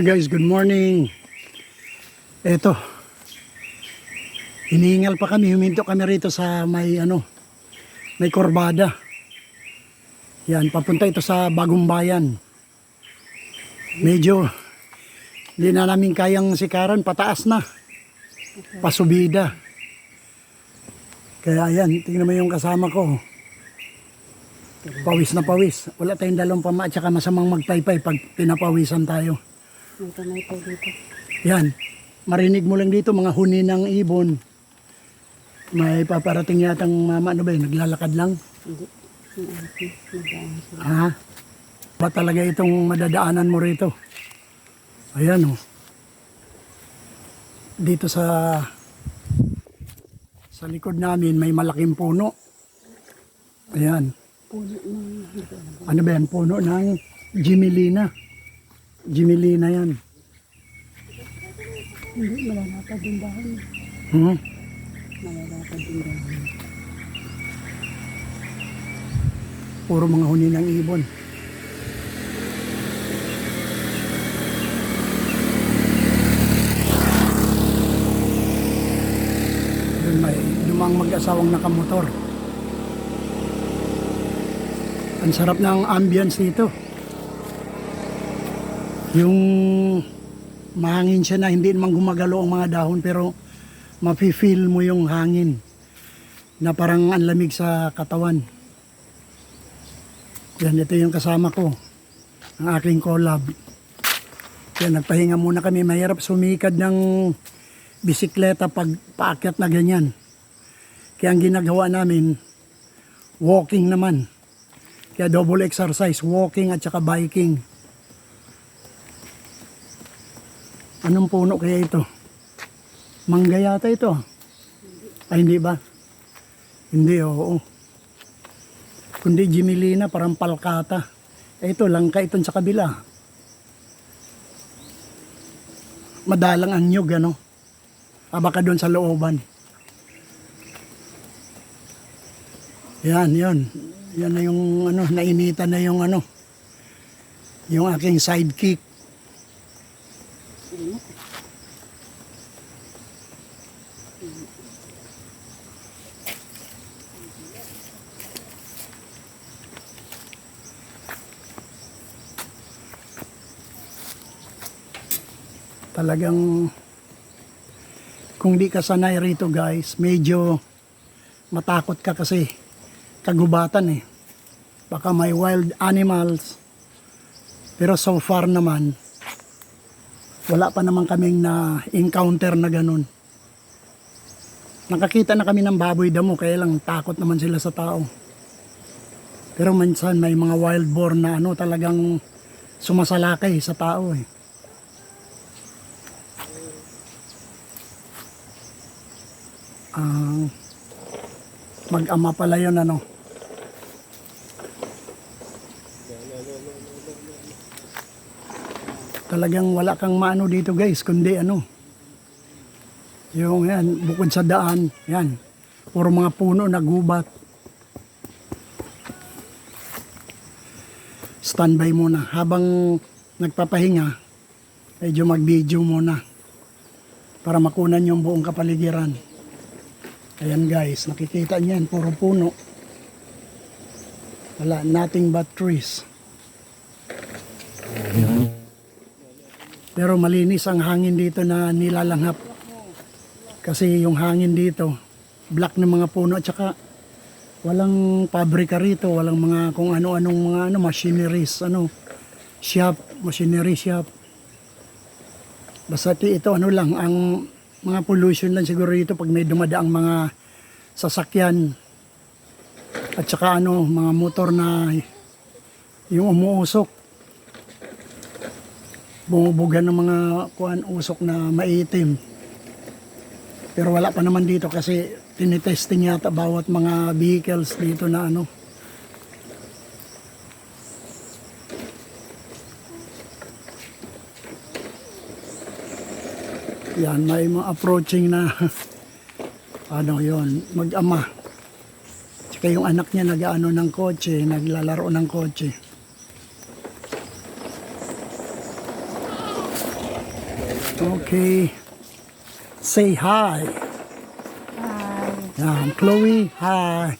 Guys, good morning. Eto, hinihingal pa kami, huminto kami rito sa may kurbada. Yan, papunta ito sa Bagong Bayan. Medyo hindi na namin kayang sikaran, pataas na. Pasubida. Kaya yan, tingnan mo yung kasama ko. Pawis na pawis. Wala tayong dalawang pama at saka masamang magpaypay pag pinapawisan tayo. May po dito. Yan, marinig mo lang dito mga huni ng ibon. May paparating yatang mama, ano ba yun, naglalakad lang? Hindi. Nagdaan sila. Ha? Ba talaga itong madadaanan mo rito? Ayan oh. Dito sa likod namin may malaking puno. Ayan. Puno ng... Ano ba yan? Puno ng Jimelina. Jimelina yan. Hindi, malalapad yung dahon. Malalapad yung dahon. Puro mga huni ng ibon. Doon may lumang mag-asawang nakamotor. Ang sarap ng ambience dito. Yung mahangin siya na hindi naman gumagalo ang mga dahon pero mafe-feel mo yung hangin na parang ang lamig sa katawan. Yan, ito yung kasama ko, ang aking collab. Yan, nagpahinga muna kami. Mahirap sumikad ng bisikleta pag paakyat na ganyan. Kaya ang ginagawa namin, walking naman. Kaya double exercise, walking at saka biking. Anong puno kaya ito? Mangga yata ito. Ay, hindi ba? Hindi, oo. Kundi Jimelina, parang palkata. Ito, langka ito sa kabila. Madalang ang nyug, ano? Baka doon sa looban. Yan, yun. Yan na yung, nainitan na yung, yung aking sidekick. Talagang kung di ka sanay rito guys, medyo matakot ka kasi kagubatan eh. Baka may wild animals. Pero so far naman, wala pa naman kaming na-encounter na ganun. Nakakita na kami ng baboy damo, kaya lang takot naman sila sa tao. Pero minsan may mga wild boar na talagang sumasalakay sa tao eh. Mag-ama pala yun Talagang wala kang maano dito guys, kundi yung yan, bukod sa daan, yan, puro mga puno na gubat. Standby muna, habang nagpapahinga, medyo mag-video muna, para makunan yung buong kapaligiran. Ayan guys, nakikita niyan, puro puno. Wala, nothing but trees. Pero malinis ang hangin dito na nilalanghap. Kasi yung hangin dito, black ng mga puno at saka walang pabrika rito, walang mga kung ano-anong mga machineries, shop, machinery shop. Basta ito lang, ang mga pollution lang siguro dito pag may dumadaang mga sasakyan at saka mga motor na yung umuusok, bumubugan ng mga usok na maitim. Pero wala pa naman dito kasi tinitesting yata bawat mga vehicles dito na yan, may mga approaching na yon, mag-ama. Tsaka yung anak niya ng kotse, naglalaro ng kotse. Okay. Say hi. Hi. Yan, Chloe, hi.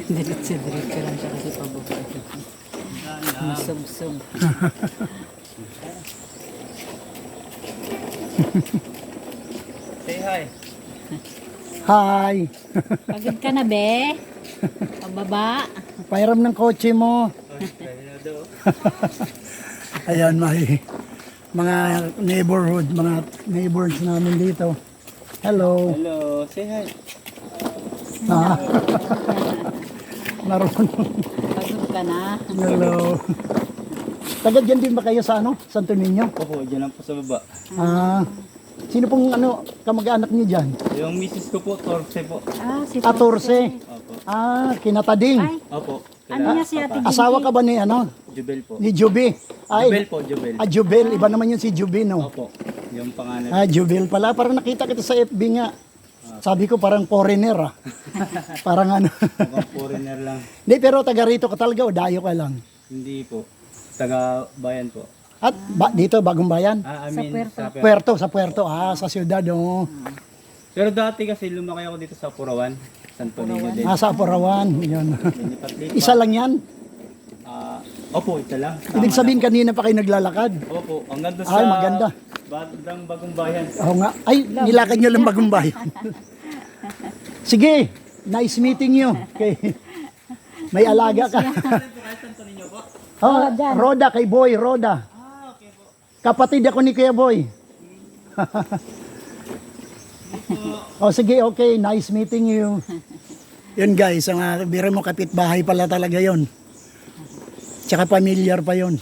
Diretso lang siya kasi pababa. Masubsob. Say hi. Hi. Pagod ka na, be? Pababa. Pairam ng kotse mo. Ayan, may mga neighborhood, mga neighbors namin dito. Hello. Hello. Say hi. Ah. Marunong. Pagod ka na. Hello. Taga dyan din ba kayo sa ano? Santo Niño? Opo, dyan lang po sa baba. Ah. Sino pong ano, kamag-anak niyo dyan? Yung misis ko po, Torse po. Ah, si 14. Opo. Ah, kinatading. Ay, Opo. ano niya si Ate Jinky? Asawa ka ba ni ano? Jubel po. Ni Juby? Jubel Ay, po, Jubel. Jubel. Iba naman yun si Juby, no? Opo. Yung panganay. Jubel pala. Parang nakita kita sa FB nga. Sabi ko parang foreigner ah. Parang ano. Mukhang foreigner lang. Hindi, pero taga rito ka talaga o dayo ka lang? Hindi po. Taga bayan po. At dito, Bagong Bayan? I mean, Puerto. Sa Puerto. Sa syudad, oh. Pero dati kasi lumaki ako dito sa Purawan. Santo Niño din. Sa Apurawan. Yun. Linipat-lipat. Isa lang yan? Opo, isa lang. Ibig sabihin kanina pa kayo naglalakad. Opo, hanggang doon sa Ay, maganda. Bandang Bagong Bayan. Oo nga. Ay, nilakad nyo lang Bagong Bayan. Sige, nice meeting you. Okay. May alaga ka. Oh, Roda kay Boy, Roda. Kapatid ako ni Kuya Boy. Oh, sige, okay. Nice meeting you. Yun guys, ang biro mo kapitbahay pala talaga yon. Tsaka familiar pa yon.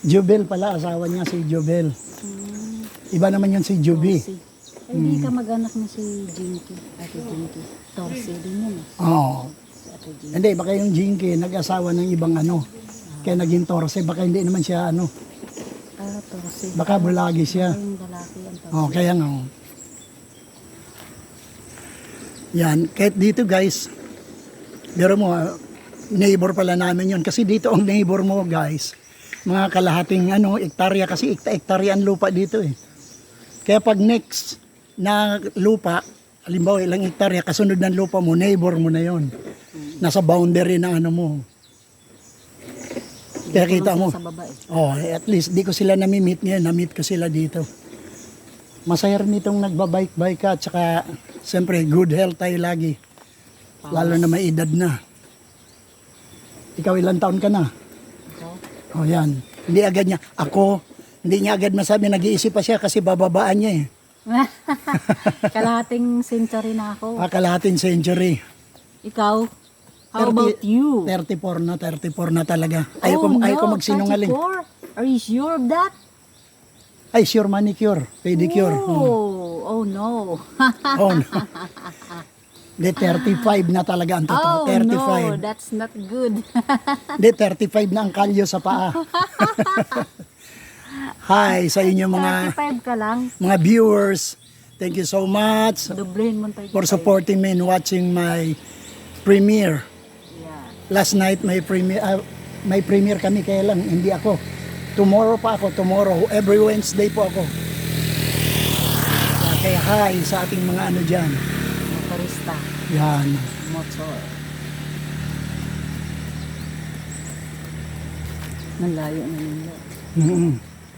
Jubel pala, asawa niya si Jubel. Iba naman yun si Juby. Hindi ka mag-anak ni si Jinky. Ate Jinky. Torse din yun eh. Oo. Si Ate Jinky. Hindi, baka yung Jinky, nag-asawa ng ibang ano. Kaya naging torse, baka hindi naman siya ano. Ah, Torse. Baka bulagi siya. Yung lalaki ang Torse. Oh, kaya nga. oh. Yan, kahit dito guys, biro mo, neighbor pala namin yun. Kasi dito ang neighbor mo guys, mga kalahating ano, hektarya, kasi hektarya ang lupa dito eh. Kaya pag next na lupa, halimbawa ilang hektarya, kasunod ng lupa mo, neighbor mo na yon. Nasa boundary ng ano mo. Kaya kita mo, Sa baba eh. oh, at least di ko sila nami-meet ngayon, na-meet ko sila dito. Masaya rin itong nagbabike-bike ka, at saka siyempre good health tayo lagi. Lalo na may edad na. Ikaw ilang taon ka na? Ikaw? Oh, yan. Hindi agad niya, hindi niya agad masabi, nag-iisip pa siya kasi bababaan niya eh. Kalahating century na ako. Kalahating century. Ikaw? How about you? 34 na talaga. Ayoko magsinungaling. 34? Are you sure of that? Ay, sure manicure, pedicure. Oh no. Oh, no. Hindi, 35 na talaga ang totoo. Oh 35. no, that's not good. Hindi, 35 na ang kalyo sa paa. Hi sa inyo mga 35 ka lang. viewers. Thank you so much Doblehin mo tayo. for supporting me and watching my premiere. Yeah. Last night may premiere kami, kaya lang hindi ako. Tomorrow pa ako, every Wednesday po ako. Kaya hi sa ating mga ano dyan. Motorista. Yan. Motor. Nalayo na nila.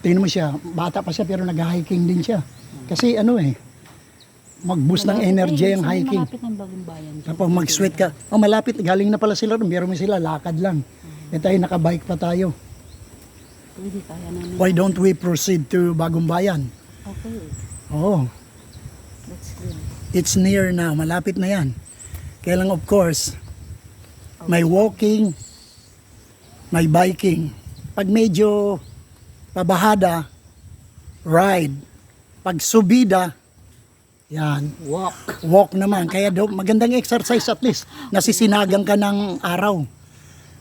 Tingnan mo siya, bata pa siya pero nag-hiking din siya. Kasi ano mag-boost ng energy ang hiking. Malapit ng Bagong Bayan. Kapag mag-sweat ka, malapit, galing na pala sila ron, biro mo sila, lakad lang. Tayo nakabike pa tayo. Pwede kaya namin. Why don't we proceed to Bagong Bayan? Okay. Oh, That's good. it's near na, malapit na yan. Kaya lang of course, may walking, may biking. Pag medyo pabahada, ride. Pag subida, yan, walk naman. Kaya magandang exercise at least. Nasisinagang ka ng araw.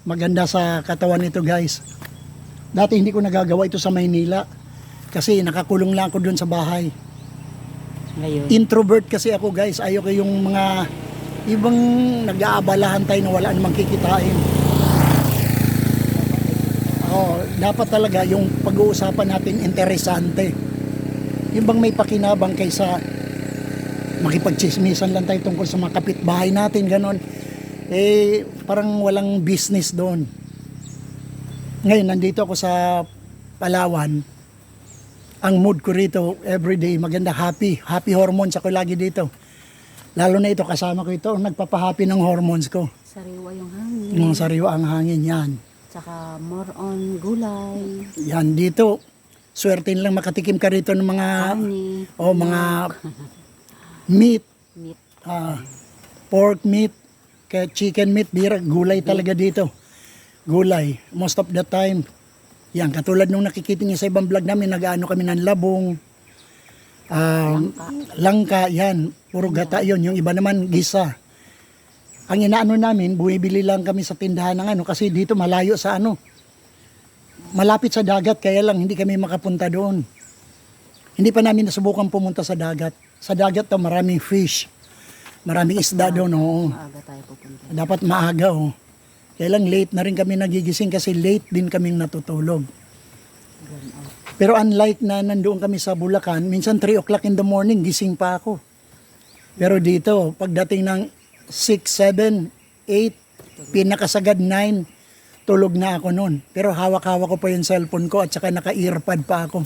Maganda sa katawan nito guys. Dati hindi ko nagagawa ito sa Maynila. Kasi nakakulong lang ako doon sa bahay. Ngayon. Introvert kasi ako guys. Ayoko yung mga ibang nag-aabalahan tayo na wala namang kikitain. Dapat talaga yung pag-uusapan natin interesante. Yung bang may pakinabang kaysa makipagchismisan lang tayo tungkol sa mga kapitbahay natin, ganon. Parang walang business doon. Ngayon, nandito ako sa Palawan. Ang mood ko rito, everyday, maganda, happy hormones ako lagi dito. Lalo na ito, kasama ko ito, nagpapahappy ng hormones ko. Sariwa yung hangin. Mga sariwa ang hangin yan. Tsaka more on gulay. Yan dito. Swerte lang makatikim ka rito ng mga Honey. mga meat, Meat. pork meat, kaya chicken meat, bira, gulay talaga dito. Gulay, most of the time. Yan, katulad nung nakikita niyo sa ibang vlog namin, nag-ano kami ng labong, langka, yan, puro gata yon. Yung iba naman, gisa. Ang inaano namin, bumibili lang kami sa tindahan ng ano, kasi dito malayo sa ano, malapit sa dagat, kaya lang hindi kami makapunta doon. Hindi pa namin nasubukan pumunta sa dagat. Sa dagat to maraming fish. Maraming isda doon, oo. Maaga tayo pupunta. Dapat maaga, oh. Kaya lang late na rin kami nagigising kasi late din kaming natutulog. Pero unlike na nandoon kami sa Bulacan, minsan 3 o'clock in the morning, gising pa ako. Pero dito, pagdating ng 6, 7, 8, pinakasagad 9, tulog na ako noon. Pero hawak-hawak ko pa yung cellphone ko at saka naka-earpod pa ako.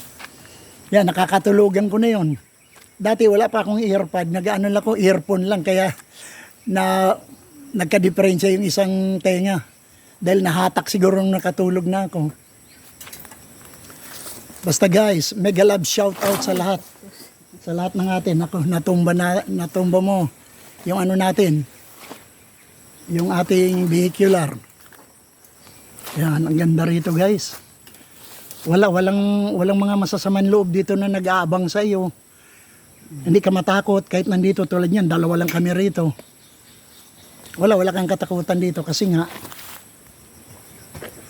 Yan, nakakatulugan ko na yon. Dati wala pa akong earpod, nag-ano lang ko, earphone lang, kaya nagka-diferensya yung isang tenga. Dahil nahatak siguro nung nakatulog na ako. Basta guys, mega love shout out sa lahat. Sa lahat ng atin. Ako, natumba mo yung ano natin. Yung ating vehicular. Yan, ang ganda rito guys. Walang mga masasamang loob dito na nag-aabang sa iyo. Hindi ka matakot kahit nandito tulad niyan, 2 lang kami rito. Wala kang katakutan dito kasi nga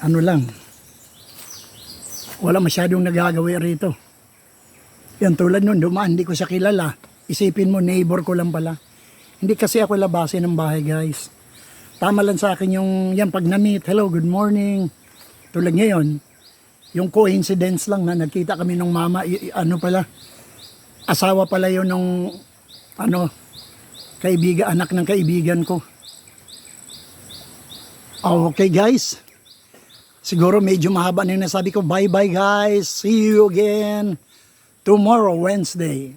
ano lang. Wala masyadong nagagawa rito. Yan tulad nun, dumaan, hindi ko siya kilala. Isipin mo, neighbor ko lang pala. Hindi kasi ako labasin ng bahay guys. Tama lang sa akin yung yan pag na-meet, hello, good morning. Tulad ngayon, yung coincidence lang na nagkita kami ng mama, ano pala, asawa pala yun nung ano, kaibigan, anak ng kaibigan ko. Okay guys, siguro medyo mahaba na yung nasabi ko. Bye bye guys, see you again tomorrow Wednesday.